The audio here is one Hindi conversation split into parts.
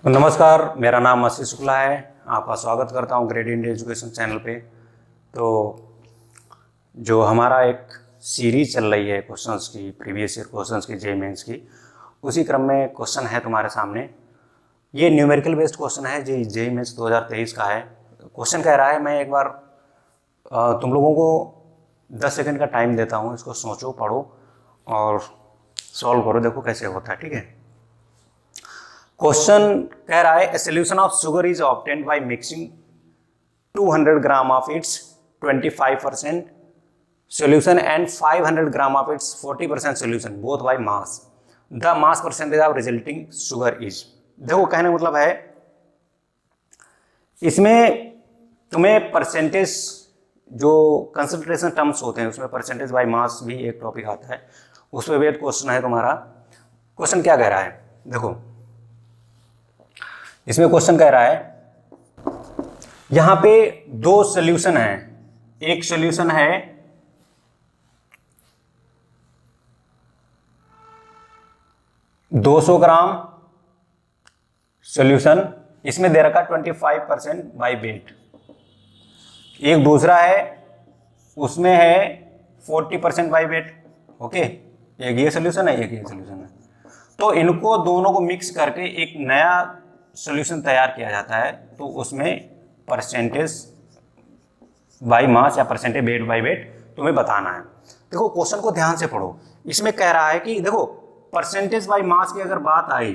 नमस्कार, मेरा नाम आशीष शुक्ला है। आपका स्वागत करता हूं ग्रेड इंडिया एजुकेशन चैनल पे। तो जो हमारा एक सीरीज चल रही है क्वेश्चंस की, प्रीवियस ईयर क्वेश्चंस की, जेईई मेंस की, उसी क्रम में क्वेश्चन है तुम्हारे सामने। ये न्यूमेरिकल बेस्ड क्वेश्चन है, जो जेईई मेंस 2023 का है। क्वेश्चन कह रहा है, मैं एक बार तुम लोगों को 10 सेकेंड का टाइम देता हूँ, इसको सोचो, पढ़ो और सॉल्व करो, देखो कैसे होता है। ठीक है। क्वेश्चन कह रहा है, a solution of sugar is obtained by mixing 200 gram of its 25% solution and 500 gram of its 40% solution both by mass. The mass percentage of resulting sugar is. देखो कहने का मतलब है, इसमें तुम्हें परसेंटेज जो कंसंट्रेशन टर्म्स होते हैं उसमें परसेंटेज बाय मास भी एक टॉपिक आता है, उस पर बेस्ड क्वेश्चन है तुम्हारा। क्वेश्चन क्या कह रहा है, देखो इसमें क्वेश्चन कह रहा है, यहां पे दो सॉल्यूशन है। एक सॉल्यूशन है 200 ग्राम सॉल्यूशन, इसमें दे रखा 25% बाई वेट। एक दूसरा है, उसमें है 40% बाई वेट। ओके, एक ये सॉल्यूशन है, एक ये सॉल्यूशन है। तो इनको दोनों को मिक्स करके एक नया सॉल्यूशन तैयार किया जाता है, तो उसमें परसेंटेज बाई मास या परसेंटेज वेट बाई वेट तुम्हें बताना है। देखो क्वेश्चन को ध्यान से पढ़ो। इसमें कह रहा है कि देखो परसेंटेज बाई मास की अगर बात आई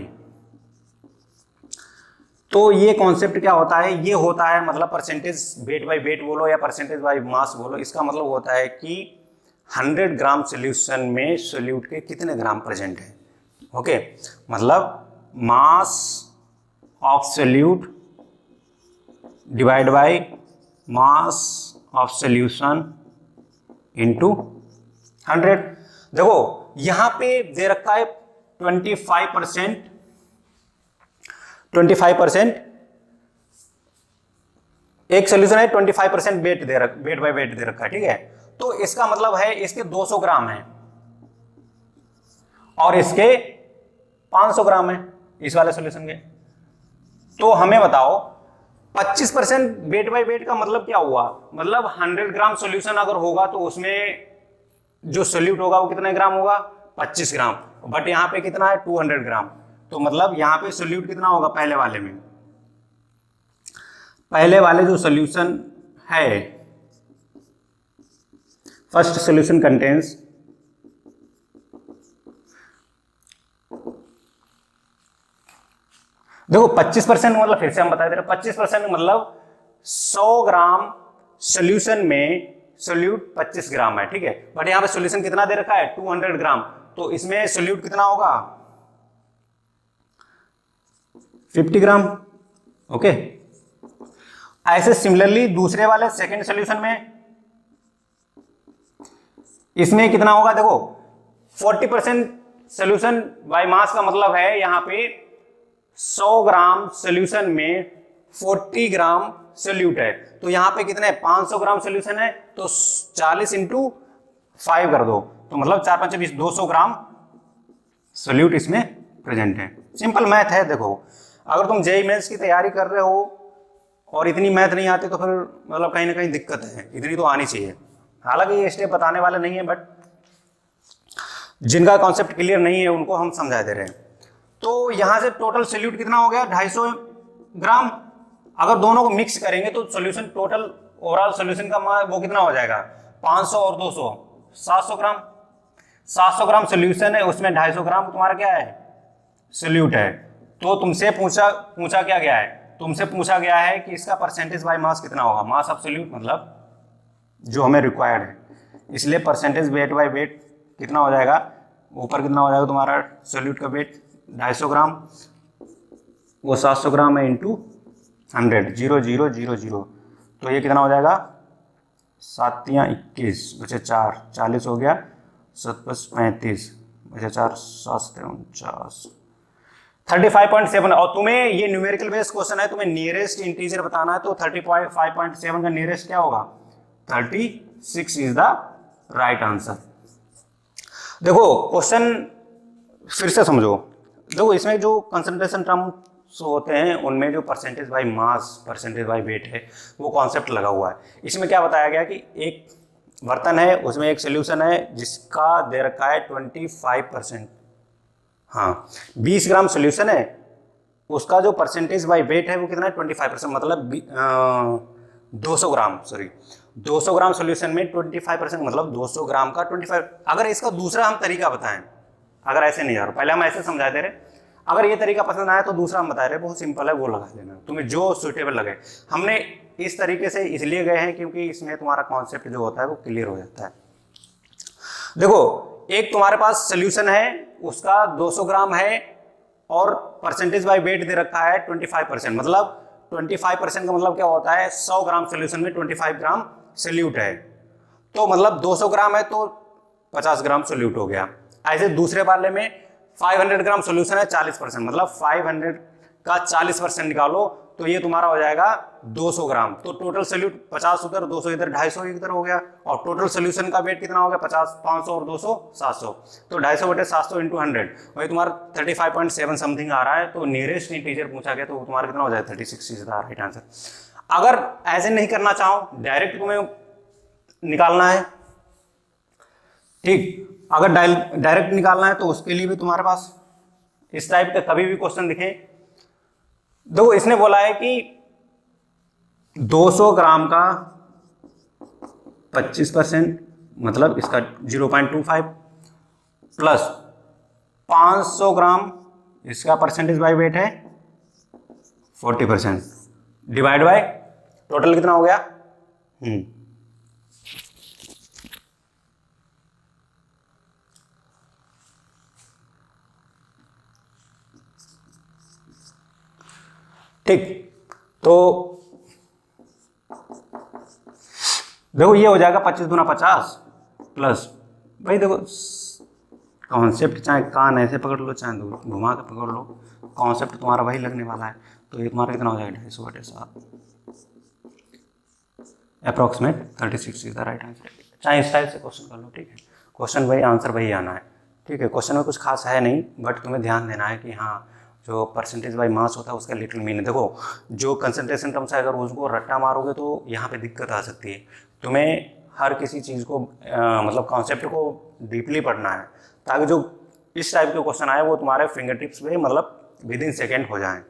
तो ये कॉन्सेप्ट क्या होता है, ये होता है मतलब परसेंटेज वेट बाई वेट बोलो या परसेंटेज बाई मास बोलो, इसका मतलब होता है कि 100 ग्राम सॉल्यूशन में सोल्यूट के कितने ग्राम प्रेजेंट है। ओके, मतलब mass of solute divide by mass of solution into 100। देखो यहां पे दे रखा है 25%। एक सोल्यूशन है 25% वेट वेट बाय वेट दे रखा है। ठीक है, तो इसका मतलब है इसके 200 ग्राम है और इसके 500 ग्राम है इस वाले सोल्यूशन के। तो हमें बताओ 25% वेट बाय वेट का मतलब क्या हुआ, मतलब 100 ग्राम सॉल्यूशन अगर होगा तो उसमें जो सोल्यूट होगा वो कितने ग्राम होगा, 25 ग्राम। बट यहां पे कितना है, 200 ग्राम। तो मतलब यहां पे सोल्यूट कितना होगा, पहले वाले में, पहले वाले जो सोल्यूशन है, फर्स्ट सोल्यूशन कंटेन्स देखो 25% मतलब फिर से हम बता दे रहे हैं, 25% मतलब 100 ग्राम सोल्यूशन में सोल्यूट 25 ग्राम है। ठीक है, बट यहां पे सोल्यूशन कितना दे रखा है, 200 ग्राम। तो इसमें सोल्यूट कितना होगा, 50 ग्राम। ओके, ऐसे सिमिलरली दूसरे वाले सेकेंड सोल्यूशन में इसमें कितना होगा, देखो 40% सोल्यूशन बाय मास का मतलब है यहां पे 100 ग्राम सोल्यूशन में 40 ग्राम सोल्यूट है। तो यहां पे कितने, 500 ग्राम सोल्यूशन है, तो 40 इंटू 5 कर दो, तो मतलब 4 5 20, 200 ग्राम सोल्यूट इसमें प्रेजेंट है। सिंपल मैथ है। देखो अगर तुम जेईई मेंस की तैयारी कर रहे हो और इतनी मैथ नहीं आती तो फिर मतलब कहीं ना कहीं दिक्कत है, इतनी तो आनी चाहिए। हालांकि ये स्टेप बताने वाले नहीं है, बट जिनका कॉन्सेप्ट क्लियर नहीं है उनको हम समझा दे रहे हैं। तो यहां से टोटल सोल्यूट कितना हो गया, 250 ग्राम। अगर दोनों को मिक्स करेंगे तो सोल्यूशन टोटल ओवरऑल सोल्यूशन का वो कितना हो जाएगा, 500 और 200 700 ग्राम। 700 ग्राम सोल्यूशन है, उसमें 250 ग्राम तुम्हारा क्या है, सोल्यूट है। तो तुमसे पूछा क्या गया है, तुमसे पूछा गया है कि इसका परसेंटेज बाय मास कितना होगा, मास ऑफ सोल्यूट मतलब जो हमें रिक्वायर्ड है, इसलिए परसेंटेज वेट बाय वेट कितना हो जाएगा, ऊपर कितना हो जाएगा तुम्हारा सोल्यूट का वेट 250 ग्राम, वो 700 ग्राम है इंटू 100, 0 0 0 0, तो ये कितना हो जाएगा, 7 या 21 बचे 4, 40 हो गया, 7 + 35 बचे 4, 7 49, 35.7। और तुम्हें ये न्यूमेरिकल बेस्ड क्वेश्चन है, तुम्हें नियरेस्ट इंटीजर बताना है, तो 35.7 का नियरेस्ट क्या होगा, 36 इज द राइट आंसर। देखो क्वेश्चन फिर से समझो, देखो इसमें जो कंसंट्रेशन टर्म शो होते हैं उनमें जो percentage by mass, percentage by weight है, वो कॉन्सेप्ट लगा हुआ है। इसमें क्या बताया गया कि एक बर्तन है, उसमें एक सोल्यूशन है जिसका दे रखा है 25%, हाँ 20 ग्राम सोल्यूशन है, उसका जो परसेंटेज बाय वेट है वो कितना है 25%, मतलब 200 ग्राम, सॉरी 200 ग्राम सोल्यूशन में 25% मतलब 200 ग्राम का 25। अगर इसका दूसरा हम तरीका बताएं, अगर ऐसे नहीं यार, पहले हम ऐसे समझा दे रहे, अगर ये तरीका पसंद आया तो दूसरा हम बता रहे, बहुत सिंपल है, वो लगा देना तुम्हें जो सुटेबल लगे। हमने इस तरीके से इसलिए गए हैं क्योंकि इसमें तुम्हारा कॉन्सेप्ट जो होता है वो क्लियर हो जाता है। देखो एक तुम्हारे पास सोल्यूशन है, उसका 200 ग्राम है और परसेंटेज बाय वेट दे रखा है 25%, मतलब 25% का मतलब क्या होता है, 100 ग्राम सोल्यूशन में 25 ग्राम सोल्यूट है, तो मतलब 200 ग्राम है तो 50 ग्राम सोल्यूट हो गया। ऐसे दूसरे वाले में 500 ग्राम सोल्यूशन है 40%, मतलब 500 का 40% निकालो तो ये तुम्हारा हो जाएगा 200 ग्राम, तो टोटल सोल्यूट 50 उधर, 200 इधर, 250 इधर हो गया, और टोटल सोल्यूशन का वेट कितना हो गया 50, 500 और 200 700, तो 250 बटे 700 इंटू 100, वही तुम्हारा 35.7 समथिंग आ रहा है। तो नियरेस्ट इंटीजर पूछा गया तो तुम्हारा कितना हो जाएगा 36 इज द राइट आंसर। अगर ऐसे नहीं करना चाहो, डायरेक्ट तुम्हें निकालना है, ठीक, अगर डायरेक्ट निकालना है तो उसके लिए भी तुम्हारे पास इस टाइप का कभी भी क्वेश्चन दिखे, देखो इसने बोला है कि 200 ग्राम का 25% मतलब इसका 0.25 प्लस 500 ग्राम इसका परसेंटेज बाय वेट है 40%, डिवाइड बाय टोटल कितना हो गया, ठीक। तो देखो ये हो जाएगा 25 दूना 50 प्लस, भाई देखो कॉन्सेप्ट चाहे कान ऐसे पकड़ लो चाहे घुमा के पकड़ लो, कॉन्सेप्ट तुम्हारा वही लगने वाला है। तो ये तुम्हारा कितना हो जाएगा 250 बटे 7, approximate 36 is the right answer. चाहे इस टाइप से क्वेश्चन कर लो, ठीक है, क्वेश्चन वही आंसर वही आना है, ठीक है। क्वेश्चन में कुछ खास है नहीं, बट तुम्हें ध्यान देना है कि हाँ जो परसेंटेज बाय मास होता है उसका लिटिल मीन, देखो जो कंसंट्रेशन टर्म्स है अगर उसको रट्टा मारोगे तो यहाँ पे दिक्कत आ सकती है। तुम्हें हर किसी चीज़ को मतलब कॉन्सेप्ट को डीपली पढ़ना है ताकि जो इस टाइप के क्वेश्चन आए वो तुम्हारे फिंगर टिप्स पे मतलब विद इन सेकेंड हो जाएं।